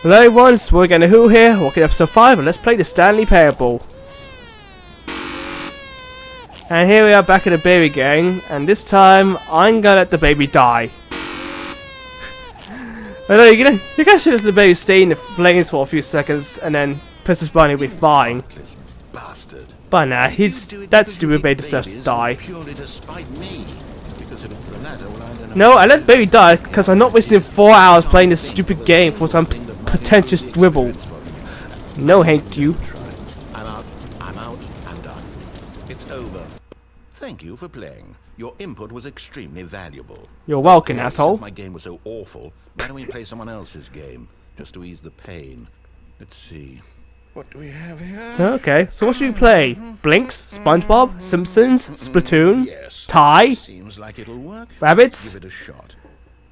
Hello everyone, it's Morgan Who here, welcome to episode 5 and let's play the Stanley Parable. And here we are back at the baby gang, and this time I'm gonna let the baby die. I know you guys should let the baby stay in the flames for a few seconds and then Princess Bunny will be fine. But nah, that stupid baby deserves to die. No, I let the baby die because I'm not wasting 4 hours playing this stupid game for some pretentious dribble. No, thank you. I'm out, I'm done. It's over. Thank you for playing. Your input was extremely valuable. You're welcome, asshole. Since my game was so awful, why don't we play someone else's game, just to ease the pain? Let's see. What do we have here? Okay, so what should we play? Blinks, SpongeBob, Simpsons, Splatoon, Yes. Tie, Seems like it'll work. Rabbits, Give it a shot.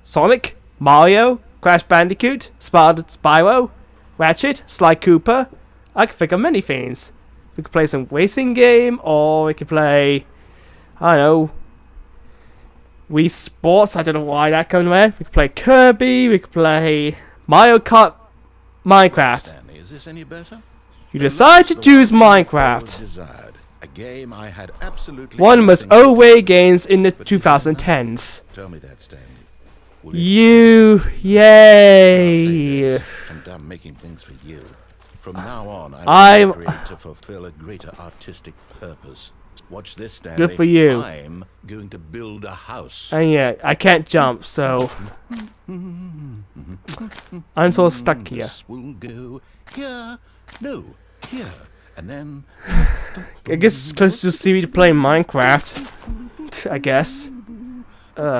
Sonic, Mario, Crash Bandicoot, Spyro, Ratchet, Sly Cooper. I can think of many things. We could play some racing game, or we could play, I don't know, Wii Sports. I don't know why that comes in. We could play Kirby. We could play Mario Kart, Minecraft. Stanley, is this any better? You decide to choose Minecraft. Desired. A game I had absolutely One of the most nothing to do away with. games in the But does it matter? 2010s. Tell me that, Stanley. You, I'll say yay! this, I'm done making things for you. From now on, I'm created to fulfill a greater artistic purpose. Watch this, Stanley. Good for you. I'm going to build a house. And yeah, I can't jump, so I'm sort of stuck here. This will go here, no, here, and then. I guess it's close to see me to play Minecraft. I guess.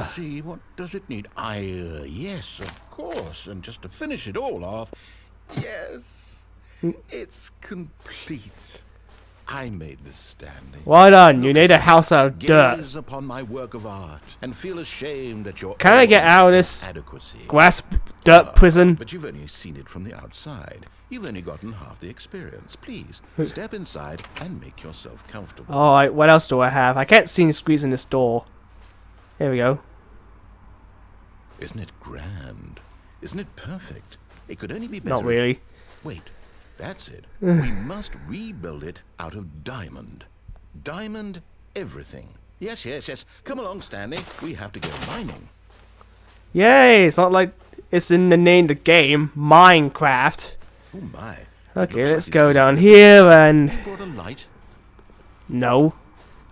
See, what does it need? Yes, of course. And just to finish it all off, yes, it's complete. I made this, Stanley. Well done. You need a house out of dirt. Gaze upon my work of art and feel ashamed at your Can I get own out of this inadequacy. grass dirt prison? But you've only seen it from the outside. You've only gotten half the experience. Please step inside and make yourself comfortable. Alright, what else do I have? I can't see any squeeze in this door. There we go. Isn't it grand? Isn't it perfect? It could only be better. Not really. Wait, that's it. We must rebuild it out of diamond. Diamond everything. Yes. Come along, Stanley. We have to go mining. Yay! It's not like it's in the name of the game, Minecraft. Oh my. Okay, let's go down here and... You brought a light? No.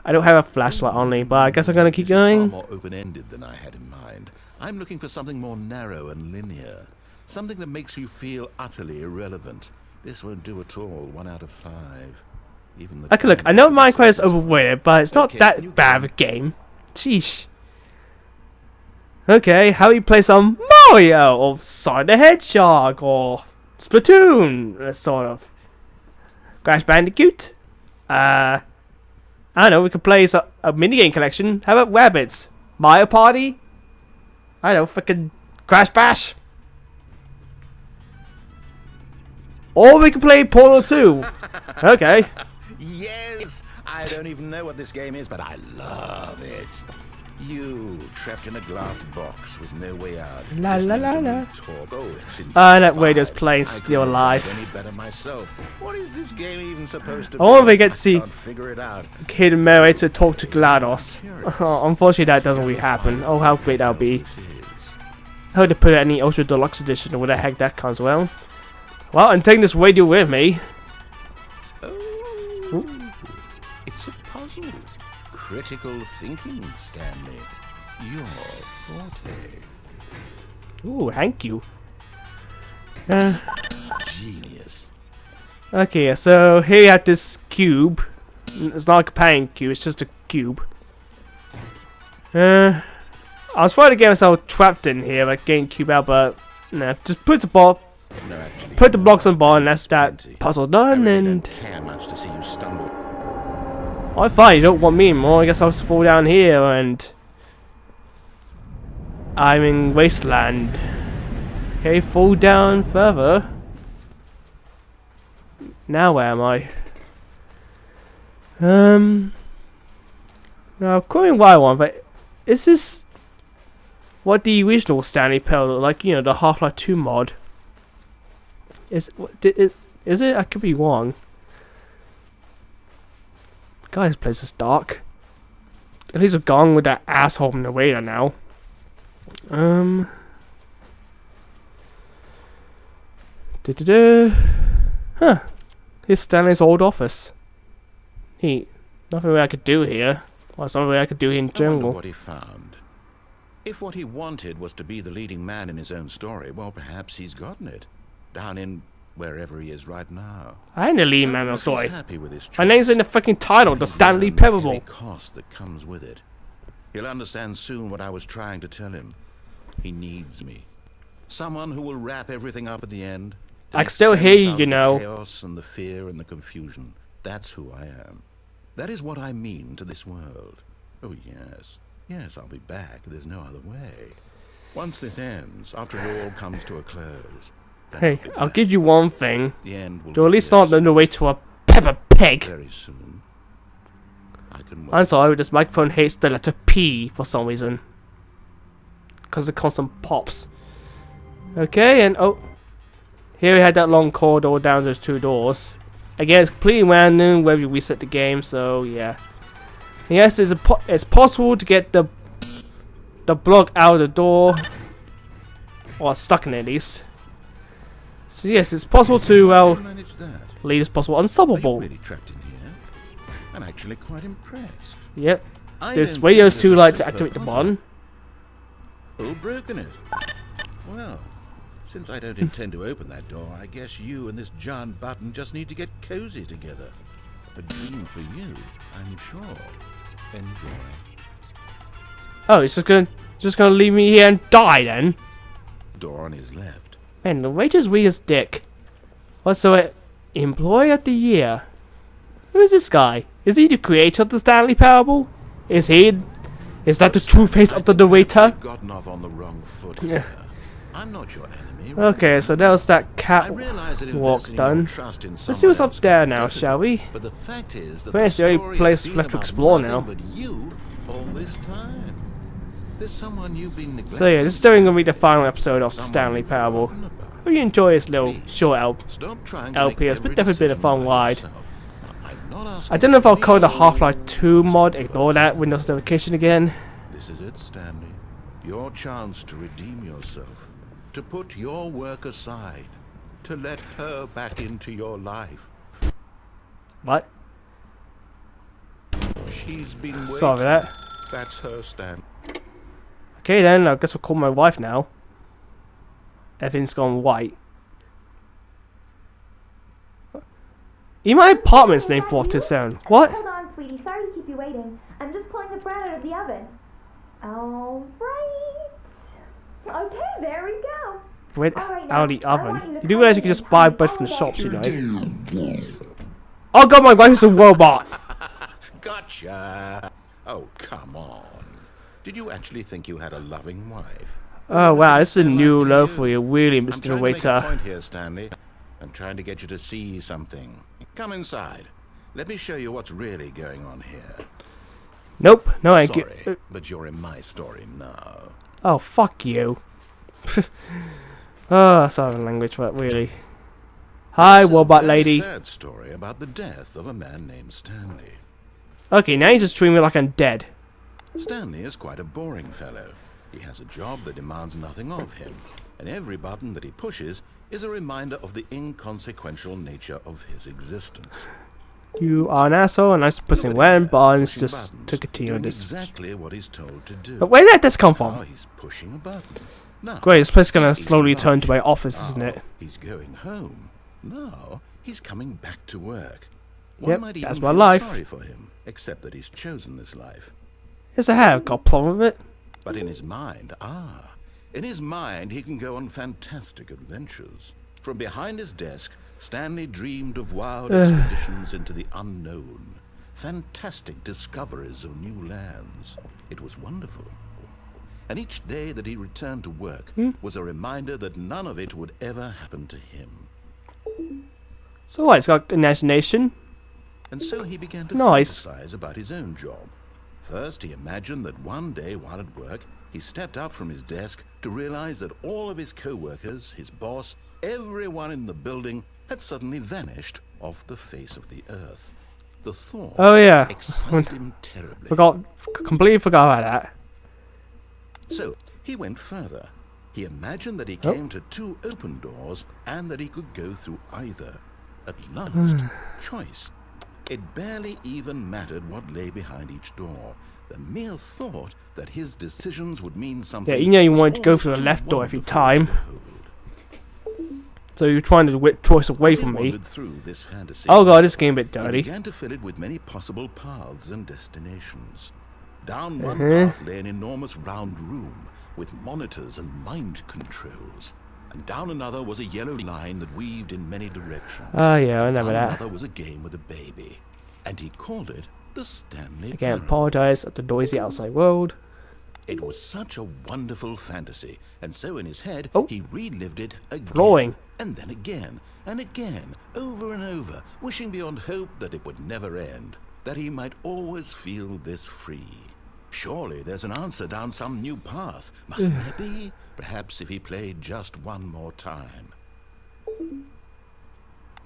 I don't have a flashlight on me, but I guess I'm gonna keep This is far going. more open-ended than I had in mind. I'm looking for something more narrow and linear. Something that makes you feel utterly irrelevant. This won't do at all. 1 out of 5. Even the Okay, look, I know diamond Minecraft is doesn't overrated, but it's not Okay, that you bad go. of a game. Sheesh. Okay, how do you play some Mario, or Sonic the Hedgehog, or Splatoon, sort of. Crash Bandicoot? I don't know, we could play a minigame collection. How about Rabbits? Mario Party? I don't know, frickin' Crash Bash? Or we could play Portal 2. Okay. Yes! I don't even know what this game is, but I love it. You, trapped in a glass box with no way out. La la la listening to la. me talk. Oh, it's That radio's playing I Still couldn't Alive. write any better myself. What is this game even supposed to I wonder if be? we get to see Can't figure it out. Kid Mary to talk to GLaDOS. Oh, unfortunately, that doesn't really happen. Oh, how great that would be. This is. I hope they put it in the Ultra Deluxe Edition or where the heck that comes well. Well, I'm taking this radio with me. Oh, it's a puzzle. Critical thinking, Stanley. Your forte. Ooh, thank you. Genius. Okay, so here you have this cube. It's not a companion cube, it's just a cube. I was trying to get myself trapped in here, like getting cube out, but no, just put the ball, No, actually, put the blocks on the ball, and that's that plenty. puzzle I done. really And don't care much to see you stumble. oh, fine, you don't want me anymore. I guess I'll just fall down here, and I'm in Wasteland. Okay, fall down further. Now where am I? Now, calling why one, but is this what the original Stanley Parable looked like? You know, the Half-Life 2 mod. Is it? I could be wrong. God, this place is dark. At least I've gone with that asshole in the waiter now. Huh. Here's Stanley's old office. Neat. Nothing really I could do here. Well, there's nothing really I could do here in I wonder general. what he found. If what he wanted was to be the leading man in his own story, well, perhaps he's gotten it. Down in wherever he is right now. I ain't the lead I man of the wonder if he's story. happy with his My name's in the fucking title, the Stanley Pebble. cost that comes with it. He'll understand soon what I was trying to tell him. He needs me. Someone who will wrap everything up at the end. to I make can still hear sense you, out you of the know. chaos and the fear and the confusion. That's who I am. That is what I mean to this world. Oh, yes. Yes, I'll be back. There's no other way. Once this ends, after it all comes to a close. then Hey, be I'll back. give you one thing. The end will You're at be least here not on the way to a Peppa Pig. very soon. I can I'm wait. sorry, this microphone hates the letter P for some reason. Because it constant pops. Okay, and oh. Here we had that long corridor down those two doors. Again, it's completely random where we reset the game, so yeah. And yes, it's possible to get the block out of the door. Or stuck in it at least. So yes, it's possible to, well, Manage that. lead as possible Are you unstoppable. really trapped in here? I'm actually quite impressed. Yep. I This don't radio's think too there's a light to simpler activate the puzzle. button. Who broken it? Well, since I don't intend to open that door, I guess you and this giant button just need to get cozy together. A dream for you, I'm sure. Enjoy. Oh, it's just gonna leave me here and die then? Door on his left. Man, the waiter's weird as dick. What's the employee of the year? Who is this guy? Is he the creator of the Stanley Parable? Is that the true face of the waiter? You've gotten off on the wrong foot Yeah. here. I'm not your enemy. Okay, so that was that I cat realize that walk investing your done. trust in Let's see someone what's up else there can be now, shall we? But the fact is that Where's the only place left to explore now? But you all this time. There's someone you've been neglecting. So yeah, this is definitely gonna be the final episode of Someone Stanley you've Parable. forgotten about. Hope you enjoy this little Please, short Stop trying to LP. make It's every definitely been a decision fun by ride. yourself. I'm not I asking don't know if I'll for call the any Half-Life more 2 mod. responsibility. Ignore that Windows notification again. This is it, Stanley. Your chance to redeem yourself. To put your work aside. To let her back into your life. What? She's been waiting. Sorry for that. That's her, Stan. Okay then, I guess we'll call my wife now. Everything's gone white. In my apartment's named 427. What? Hold on, sweetie. Sorry to keep you waiting. I'm just pulling the bread out of the oven. All right. Okay, there we go. Bread All right, out of the now, I want oven. you to You do come realize you in can just and buy tell me bread from the all shops, you about know. Oh god, my wife is a robot! Gotcha. Oh, come on. Did you actually think you had a loving wife? Oh wow, this is a So new like love you. for you, really, I'm Mr. trying to make a Waiter. point here, Stanley. I'm trying to get you to see something. Come inside. Let me show you what's really going on here. Nope, no thank you. Sorry, but you're in my story now. Oh, fuck you. Oh, sorry language, but really. Hi, This is a robot very lady. sad story about the death of a man named Stanley. Okay, now you're just treating me like I'm dead. Stanley is quite a boring fellow. He has a job that demands nothing of him, and every button that he pushes is a reminder of the inconsequential nature of his existence. You are an asshole, and I'm just pressing Look at him random there, buttons pushing just buttons, to continue doing this. exactly what he's told to do. But where did this come Now from? he's pushing a button. Now, Great, this place is gonna he's eating slowly turn lunch. to my office, isn't Now it? He's going home. Now he's coming back to work. Yep, might that's even my feel life. sorry for him, except that he's chosen this life. Yes, I have got a problem with it. But in his mind, he can go on fantastic adventures. From behind his desk, Stanley dreamed of wild expeditions into the unknown, fantastic discoveries of new lands. It was wonderful. And each day that he returned to work was a reminder that none of it would ever happen to him. So what, it's got imagination? And so he began to Nice. fantasize about his own job. First, he imagined that one day while at work, he stepped up from his desk to realize that all of his co-workers, his boss, everyone in the building had suddenly vanished off the face of the earth. The thought Oh yeah, excited him terribly. Completely forgot about that. So he went further. He imagined that he came to two open doors and that he could go through either. At last, choice. It barely even mattered what lay behind each door. The mere thought that his decisions would mean something. Yeah, you know you was wanted to go almost for the too left door every wonderful time. to behold. So you're trying to whip choice away As he from me. wandered through this fantasy, Oh god, this game a bit he dirty. began to fill it with many possible paths and destinations. Down one path lay an enormous round room with monitors and mind controls. And down another was a yellow line that weaved in many directions. Oh yeah, I remember Down that. another was a game with a baby. And he called it the Stanley Again, Parable. apologise at the noisy outside world. It was such a wonderful fantasy, and so in his head, Oh. he relived it again, Flowing. and then again, and again, over and over, wishing beyond hope that it would never end, that he might always feel this free. Surely there's an answer down some new path. Mustn't there be? Perhaps if he played just one more time.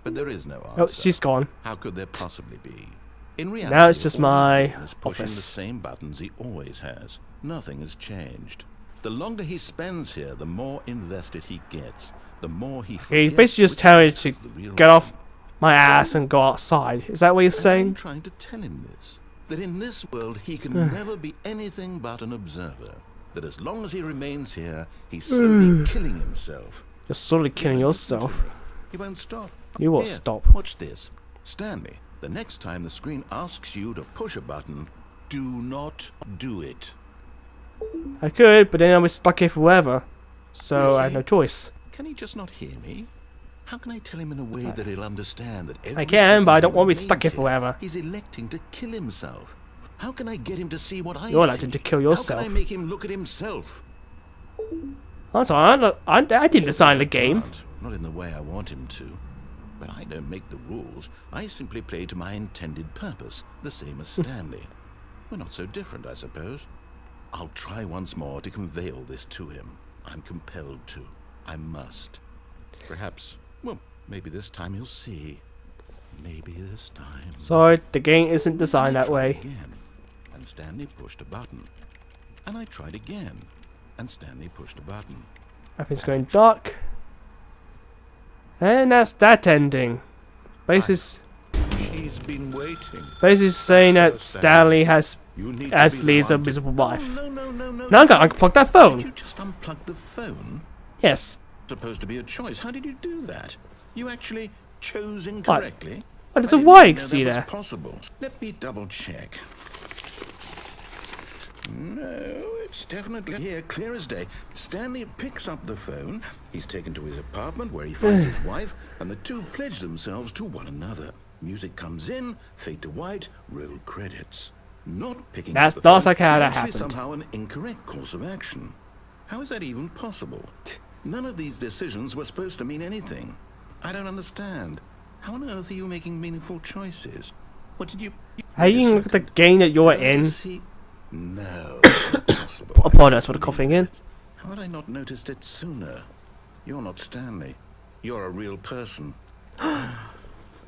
But there is no answer. Oh, she's gone. How could there possibly be? In reality, Now it's just all my he's doing is pushing the office. same buttons he always has. Nothing has changed. The longer he spends here, the more invested he gets. The more he Yeah, he's forgets basically just which telling me is to the real get off one. my ass and go outside. Is that what you're And I'm saying? trying to tell him this. That in this world he can never be anything but an observer. That as long as he remains here, he's slowly killing himself. You're slowly killing He won't listen yourself. to me. He won't stop. You will Here, stop. Watch this. Stanley, the next time the screen asks you to push a button, do not do it. I could, but then I'll be stuck here forever. So I have see? no choice. Can he just not hear me? How can I tell him in a way that he'll understand that every I can, but I second don't he want to be stuck here remains forever. He's electing to kill himself. How can I get him to see what I You're see? electing to kill How yourself. can I make him look at himself? That's all. I didn't design the game. Can't. Not in the way I want him to. But I don't make the rules. I simply play to my intended purpose, the same as Stanley. We're not so different, I suppose. I'll try once more to convey all this to him. I'm compelled to. I must. Perhaps, well, maybe this time he'll see. Maybe this time. Sorry, the game isn't designed I that tried way. Again, and Stanley pushed a button. And I tried again, and Stanley pushed a button. Everything's going dark. And that's that ending. Basically, She's been waiting. basically saying that That's so Stanley has You need to be leads a wanted. miserable life. Oh, no. Now I gotta unplug that Did phone. you just unplug the phone? Yes. Supposed to be a choice. How did you do that? You actually chose incorrectly? But it's I a didn't wire even know see that was there. possible. Let me double check. No, it's definitely here, clear as day. Stanley picks up the phone. He's taken to his apartment where he finds his wife, and the two pledge themselves to one another. Music comes in, fade to white, roll credits. Not picking That's up the phone like how is that actually happened. somehow an incorrect course of action. How is that even possible? None of these decisions were supposed to mean anything. I don't understand. How on earth are you making meaningful choices? What did you... How you look at the game that you're Don't you in? see- No, it's not possible. Apologize for the coughing in. How had I not noticed it sooner? You're not Stanley. You're a real person.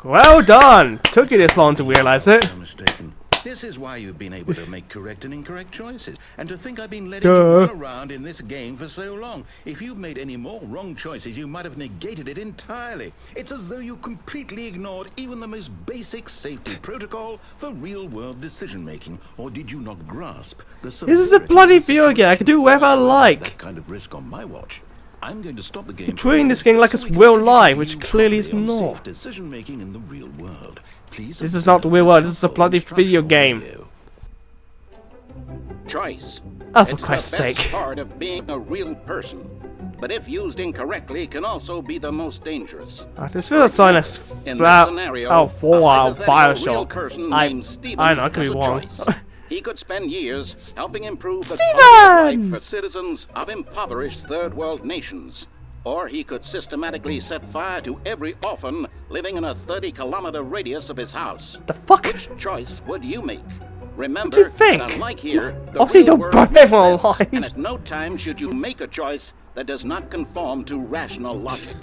Well done! Took you this long to realize it. So mistaken. This is why you've been able to make correct and incorrect choices. And to think I've been letting Duh. you run around in this game for so long. If you'd made any more wrong choices, you might have negated it entirely. It's as though you completely ignored even the most basic safety protocol for real-world decision-making. Or did you not grasp the This is a severity bloody of the video game. I can do situation? whatever I That like. kind of risk on my watch. I'm going to stop the game. You're treating this game like it's real life, which clearly is not. Decision making in the real world. Please This is not the real world. This is a bloody video game. Choice. Oh, for It's Christ's the best sake. part of being a real person, but if used incorrectly, can also be the most dangerous. This feels like a In flat this scenario, oh, Fallout, a hypothetical real Bioshock. person I named Stephen know, I could has be a wrong. choice. He could spend years helping improve the Stephen! quality of life for citizens of impoverished third world nations. Or he could systematically set fire to every orphan living in a 30-kilometer radius of his house. The fuck? Which choice would you make? Remember What do you think? that unlike here, the Also, you real don't world burn makes everyone sense, alive. and at no time should you make a choice that does not conform to rational logic.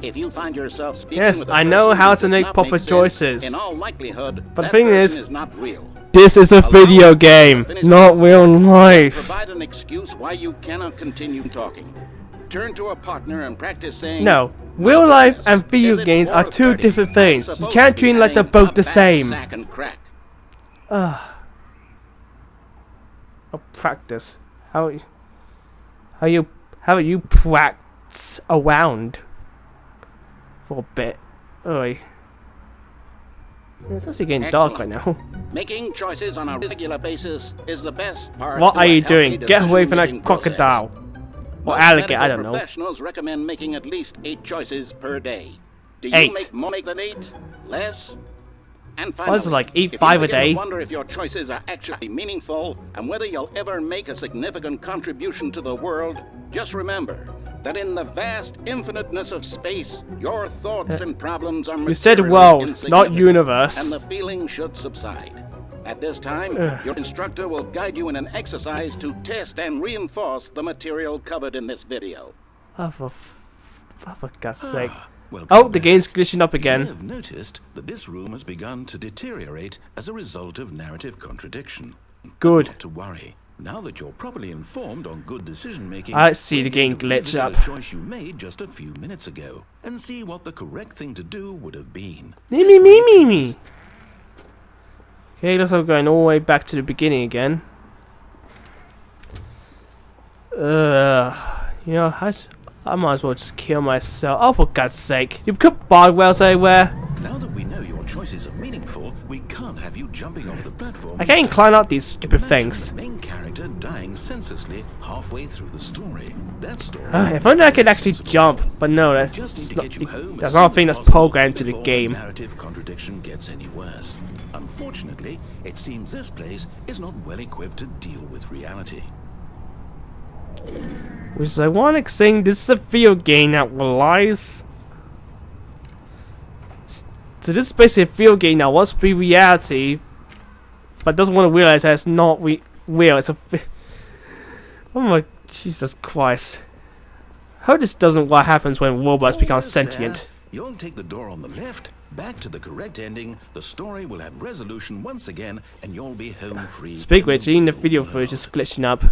If you find yourself speaking Yes, with a I know person how who to does make not proper sense, choices. in all likelihood, But the that thing person is, not real. This is a Allow video the game, finish not the real thought, life. Provide an excuse why you cannot continue talking. Turn to a partner and practice saying, No, "My real life goodness, and video is it games are two 4:30? different I'm things. You supposed can't to be treat like they're having both a the bad same. sack and crack." Oh, practice. How you practice around for a bit? Oi. It's actually getting dark right now. Making choices on a regular basis is the best part. What to are a you healthy doing? Get away from that decision-making process. crocodile. Or Most alligator, I medical don't know. Professionals recommend making at least 8 choices per day. Do you 8. make more than 8? Less? And Why finally, is it like eat if 5 you a begin day? to wonder if your choices are actually meaningful and whether you'll ever make a significant contribution to the world, just remember that in the vast infiniteness of space, your thoughts and problems are You said materially world, not insignificant, universe. and the feeling should subside. At this time, your instructor will guide you in an exercise to test and reinforce the material covered in this video. Oh, for God's sake. Welcome Oh, the back. game's glitching up You may again. have noticed that this room has begun to deteriorate as a result of narrative contradiction. Good. Not to worry. Now that you're properly informed on good decision making, I see the we're game going to glitch revisit up. a choice you made just a few minutes ago and see what the correct thing to do would have been. Me. Okay, looks like we're going all the way back to the beginning again. You know, I might as well just kill myself. Oh, for God's sake. You put barbed wires everywhere. Now that we know your choices are meaningful, we can't have you jumping off the platform. I can't climb up these stupid Imagine things. the main character dying senselessly halfway through the story. That story. If only I could actually jump, but no, We just need to get you home that's as not a soon thing as that's possible programmed to the before game. narrative contradiction gets any worse. Unfortunately, it seems this place is not well equipped to deal with reality. Which is ironic saying this is a video game that relies. So this is basically a video game that wants to be reality, but doesn't want to realize that it's not real. It's a. Oh my Jesus Christ! Hope this doesn't what happens when robots become Almost sentient. there. You'll take the door on the left, back to the correct ending. The story will have resolution once again, and you'll be home free. Speak in which, even the real video world. footage is glitching up.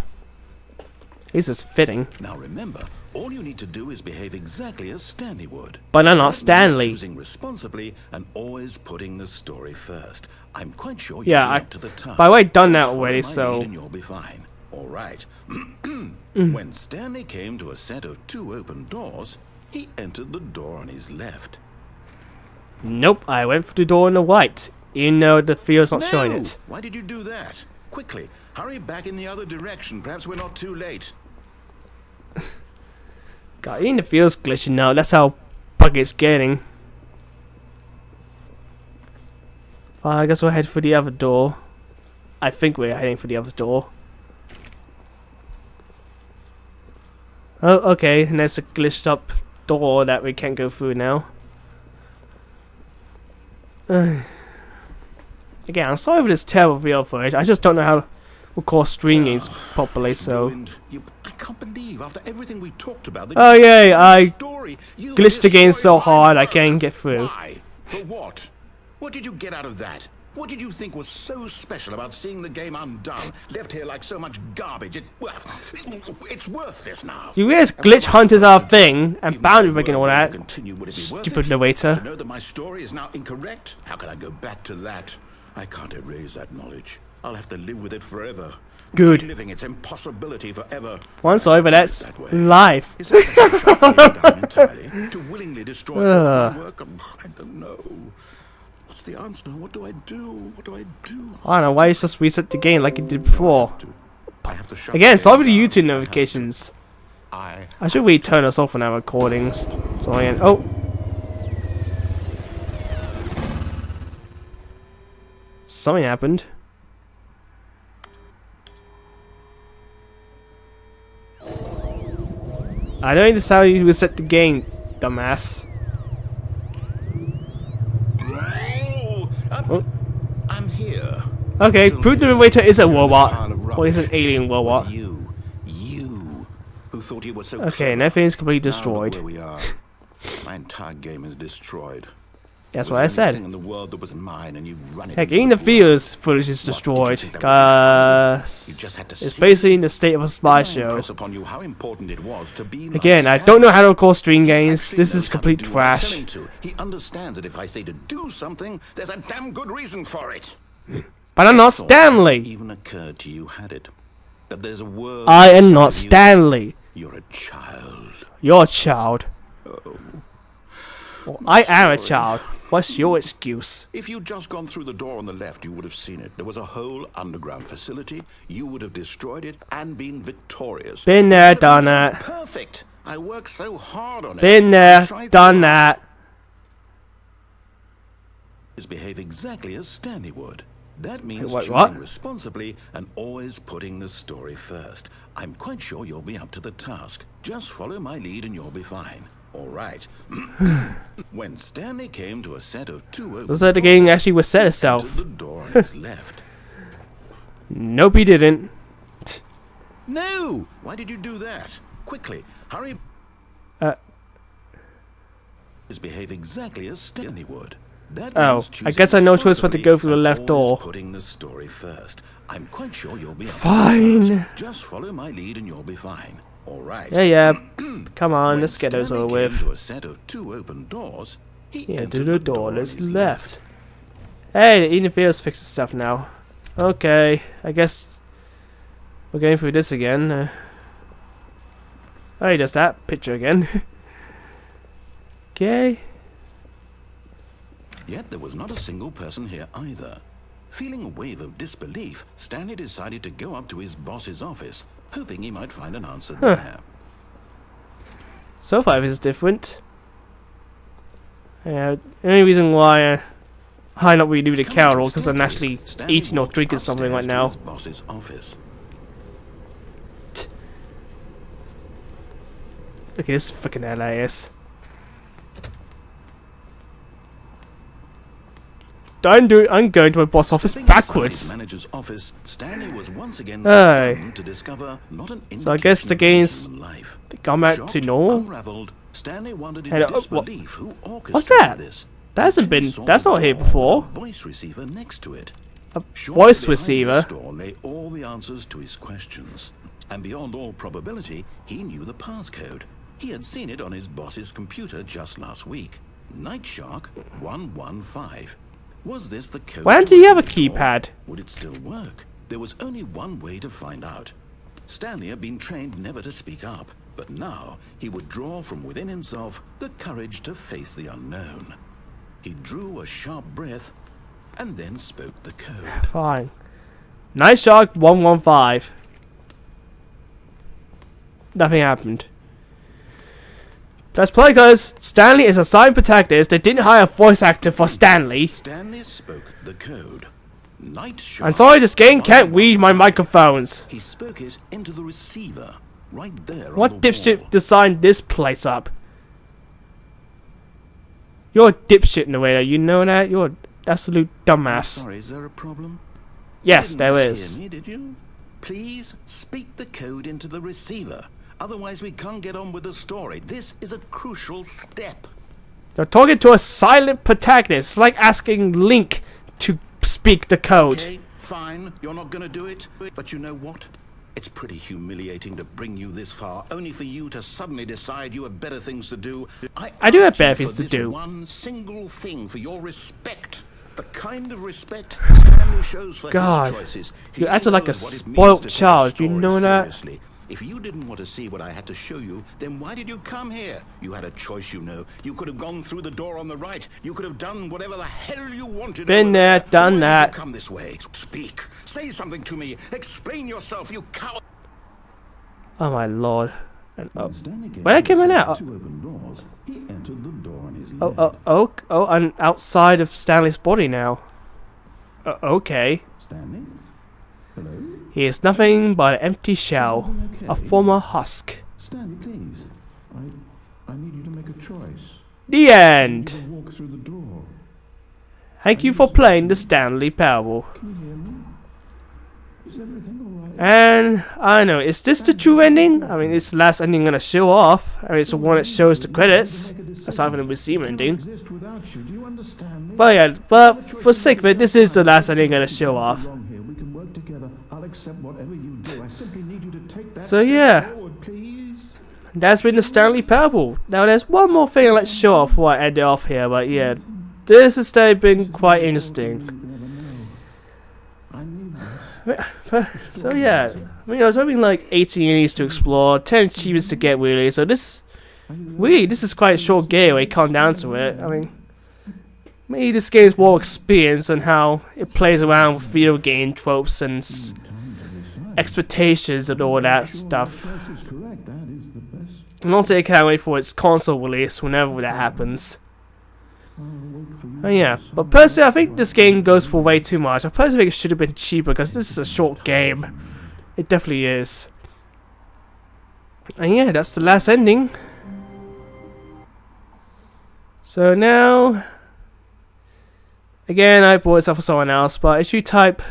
This is fitting, Now remember, all you need to do is behave exactly as Stanley would. but I'm not That means Stanley. choosing responsibly and always putting the story first. I'm quite sure Yeah, you'll be I- up to the task. by the way, I've done Just that follow already, my so- lead and you'll be fine. All right. When Stanley came to a set of 2 open doors, he entered the door on his left. Nope, I went for the door on the right, even though the field's not showing No! it. Why did you do that? Quickly, hurry back in the other direction. Perhaps we're not too late. God, even the field's glitching now. That's how buggy it's getting. Well, I guess we'll head for the other door. I think we're heading for the other door. Oh, okay, and there's a glitched up door that we can't go through now. Again, I'm sorry for this terrible video footage. I just don't know how to record stream games properly, so. Ruined. I can't believe after everything we talked about. that Oh you- yay, I story, you glitched the game so destroyed my hard I work. can't get through. Why? For what? What did you get out of that? What did you think was so special about seeing the game undone, left here like so much garbage? It's worthless now. You realize glitch hunters are a thing, and Even boundary though breaking all we're that. going to continue, would it be worth Stupid it? narrator. To know that my story is now incorrect? How can I go back to that? I can't erase that knowledge. I'll have to live with it forever. Good. Living its impossibility forever. Once over, that's That way. life. Is that what you shut me down entirely? To willingly destroy all my work? I don't know. What's the answer? What do I do? What do I do? I don't know why you just reset the game like you did before. I have to shut Again, the sorry for game the down. YouTube notifications. I I should really turn us off on our recordings. So I can. Oh! Something happened. I don't need to how you reset the game, dumbass. Oh, Oh. I'm here. Okay, Still prove the here, narrator is a here in this robot. pile of Or he's an rubbish alien robot. with you, who thought you were so Okay, and clever. everything's completely Now look destroyed. where we are. My entire game is destroyed. That's It what I was the only said. thing in the world that was mine, and you've run it Heck, into even the ground. viewers footage is What, did you destroyed. think that would be funny? You just had to It's see. basically in the state of a Didn't I impress slideshow. upon you how important it was to be Again, I like don't know how to Stanley? record stream He games. actually This knows is how to complete do what I tell trash. him to. He understands that if I say to do something, there's a damn good reason for it. But I'm not Thought Stanley. even occurred to you, had it? That there's a world I am inside not of you. Stanley. You're a child. You're a child. Well, I am a sorry. child. What's your excuse? If you'd just gone through the door on the left, you would have seen it. There was a whole underground facility. You would have destroyed it and been victorious. Been It there, would have been done so that. Perfect. I worked so hard on it. Been I there, tried done so hard. that. Behave exactly as Stanley would. That means Wait, choosing what? responsibly and always putting the story first. I'm quite sure you'll be up to the task. Just follow my lead and you'll be fine. All right. When Stanley came to a set of two open Looks like the game doors, actually reset he itself. entered the door on his left. Nope, he didn't. No! Why did you do that? Quickly, hurry. Uh. Behave exactly as Stanley would. That Oh, means I choosing guess I no choice but to go through the responsibly left and door. always putting the story first. I'm quite sure you'll be up to the Fine. task. Just follow my lead and you'll be fine. All right. Yeah. Come on, When let's get those Stanley over came with. to a set of two open doors, he Yeah, entered to the the door, on let's his left. Hey, the interference fixes stuff now. Okay, I guess we're going through this again. Oh, he does that picture again. Okay. Yet there was not a single person here either. Feeling a wave of disbelief, Stanley decided to go up to his boss's office, hoping he might find an answer there. So far, this is different. Yeah, the only reason why I not really do the Coming to carol a because I'm staircase, actually Stanley eating or walked drinking something right upstairs to now. his boss's office. Okay, this is freaking hilarious. I'm going to my boss office Stepping inside his backwards. manager's office, Stanley was once again Aye. stunned to discover not an So I guess the indication of game's human life. gone back to Shocked, normal. unraveled, Stanley wondered in Hello, disbelief who orchestrated what's that? this. That hasn't Until he been. saw That's a not here door before. with a voice receiver next to it. A Surely voice behind receiver. this door lay all the answers to his questions, and beyond all probability, he knew the passcode. He had seen it on his boss's computer just last week. Night Shark 115. Was this the code? Why to don't you have a open the door? keypad? Would it still work? There was only one way to find out. Stanley had been trained never to speak up, but now he would draw from within himself the courage to face the unknown. He drew a sharp breath and then spoke the code. Fine. Night Shark 115. Nothing happened. Let's play because Stanley is a silent protagonist. They didn't hire a voice actor for Stanley. Stanley spoke the code. Night Shark. I'm sorry, this game can't read my 115. microphones. He spoke it into the receiver, right there What on the dipshit wall. designed this place up? You're a dipshit in a way, you know that? You're an absolute I'm dumbass. sorry, is there a problem? Yes, You there didn't is. hear me, did you? Please speak the code into the receiver. Otherwise, we can't get on with the story. This is a crucial step. You're talking to a silent protagonist. It's like asking Link to speak the code. Okay, fine. You're not going to do it. But you know what? It's pretty humiliating to bring you this far, only for you to suddenly decide you have better things to do. I do have asked you better for things to this do. One single thing for your respect. The kind of respect Stanley shows for God, his choices. you He acted like a knows what it means spoilt to take a child, you story know that? seriously. If you didn't want to see what I had to show you, then why did you come here? You had a choice, you know. You could have gone through the door on the right. You could have done whatever the hell you wanted. Been over there, done Why did that. you come this way? Speak. Say something to me. Explain yourself, you coward. Oh my lord. Where came I now? Oh, I'm outside of Stanley's body now. Okay. Stanley? Hello? He is nothing but an empty shell, a former husk. Stanley, please. I need you to make a choice. The end. You walk through the door. Thank you for playing the Stanley Parable. Can you hear me? Is everything all right? And I don't know, is this the true ending? I mean, it's the last ending gonna show off. I mean, it's the one that shows the credits. Aside from the museum ending. Exist without you. Do you understand me? But yeah, but for sake of it, this is the last ending gonna show off. Wrong here. We can work together. I'll accept whatever you do. I simply need you to take that So step yeah. forward, please. That's been the Stanley Parable. Now there's one more thing I'd like to show off before I end it off here, but yeah. This has been quite interesting. I need this. So yeah, I mean, I was hoping like 18 enemies to explore, 10 achievements to get really, so this is quite a short game when you come down to it. I mean, maybe this game's more experience on how it plays around with video game tropes and expectations and all that stuff. Choice is correct. That is the best. And also I can't wait for its console release whenever that happens. I'll wait for you. Oh yeah, but personally I think this game goes for way too much. I personally think it should have been cheaper because this is a short game. It definitely is. And yeah, that's the last ending. So now, again I bought this up for someone else, but if you type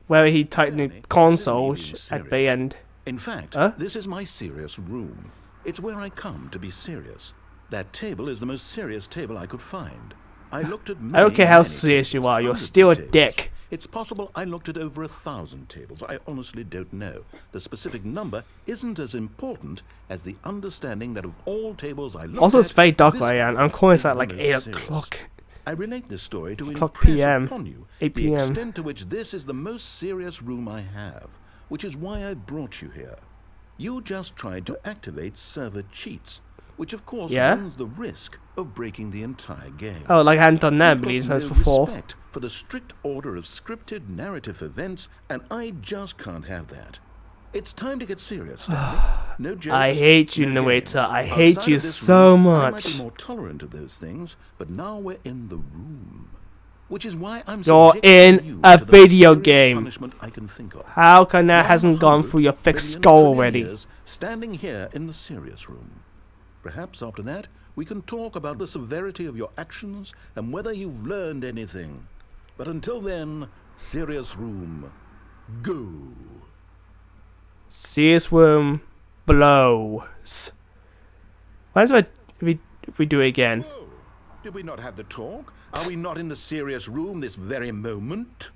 where he typed in the Stanley, console this is at the serious. end. In fact, Huh? this is my serious room. It's where I come to be serious. That table is the most serious table I could find. I looked at I don't care how many serious you tables, are, you're hundreds still of a tables. dick. It's possible I looked at over 1,000 tables. I honestly don't know. The specific number isn't as important as the understanding that of all tables I looked Also, it's at, very dark this where I am. one I'm calling is it at the like most 8 serious. o'clock. I relate this story to O'clock impress PM, upon you 8 the PM. extent to which this is the most serious room I have, which is why I brought you here. You just tried to activate server cheats, which of course Yeah? runs the risk of breaking the entire game. Oh, like I hadn't done that, You've but got as no before. respect for the strict order of scripted narrative events, and I just can't have that. It's time to get serious, Stanley. No jokes. I hate you, no narrator. games. I hate Outside you of this so room, I might much. be more tolerant of those things, but now we're in the room, which is why I'm You're subjecting in you a to the most video serious game. punishment I can think of. How come that One hasn't gone through your thick 100 skull billion already? years standing here in the serious room. Perhaps after that, we can talk about the severity of your actions and whether you've learned anything. But until then, serious room, go. Serious room blows. Why if we do it again? Whoa. Did we not have the talk? Are we not in the serious room this very moment?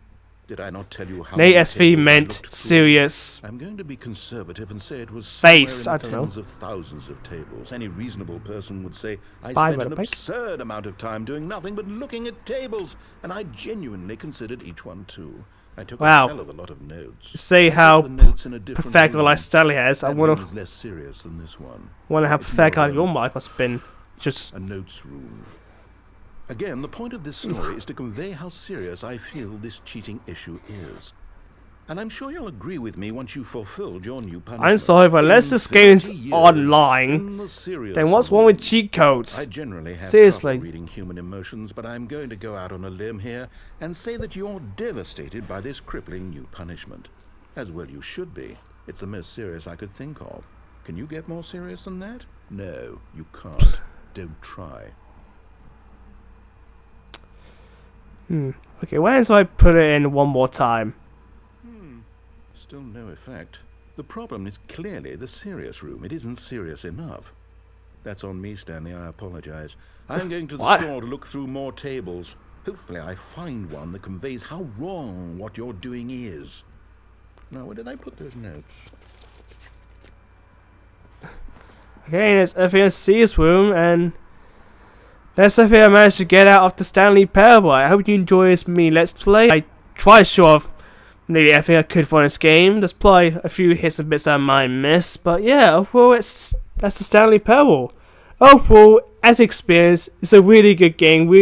Did I not tell you how Nate many SV tables I meant looked through? serious. I'm going to be conservative and say it was Face, somewhere I in don't the know. tens of thousands of tables. Any reasonable person would say I Bye, spent an Winnipeg. absurd amount of time doing nothing but looking at tables, and I genuinely considered each one too. I took Wow. a hell of a lot of notes. Say I put how the notes in a different pathetic room. like Stanley has. I That wanna room is less serious than this one. wonder how It's pathetic more, your mic must have been. Just a notes room. Again, the point of this story is to convey how serious I feel this cheating issue is. And I'm sure you'll agree with me once you've fulfilled your new punishment. I'm sorry, but unless In this game's 30 years, online, in the serious then what's wrong with room. cheat codes? I generally have Seriously. trouble reading human emotions, but I'm going to go out on a limb here and say that you're devastated by this crippling new punishment. As well you should be. It's the most serious I could think of. Can you get more serious than that? No, you can't. Don't try. Okay, why don't I put it in one more time? Still no effect. The problem is clearly the serious room. It isn't serious enough. That's on me, Stanley. I apologize. I'm going to the What? store to look through more tables. Hopefully I find one that conveys how wrong what you're doing is. Now, where did I put those notes? Okay, there's everything in serious room, and that's everything I managed to get out of the Stanley Parable. I hope you enjoy this mini Let's Play. I tried to show off nearly everything I could for this game. There's probably a few hits and bits I might miss, but yeah, overall, that's the Stanley Parable. Overall, as experience, it's a really good game.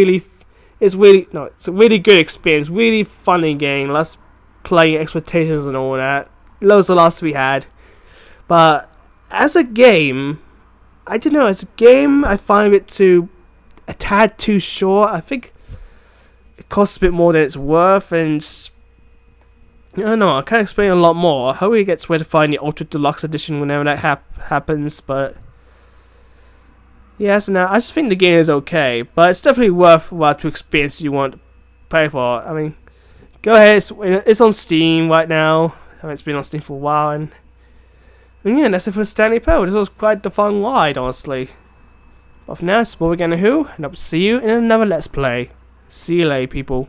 It's a really good experience. Really funny game. Let's play expectations and all that. Loads of laughs to be had. But as a game, I don't know. As a game, I find it a tad too short. I think it costs a bit more than it's worth, and I don't know. I can't explain a lot more. I hope it gets where to find the Ultra Deluxe Edition whenever that happens. But yeah, so now I just think the game is okay, but it's definitely worthwhile to experience if you want to pay for it. I mean, go ahead. It's on Steam right now. I mean, it's been on Steam for a while, and yeah, that's it for Stanley Poe. This was quite the fun ride, honestly. But for now, it's Who, and I'll see you in another Let's Play. See you later, people.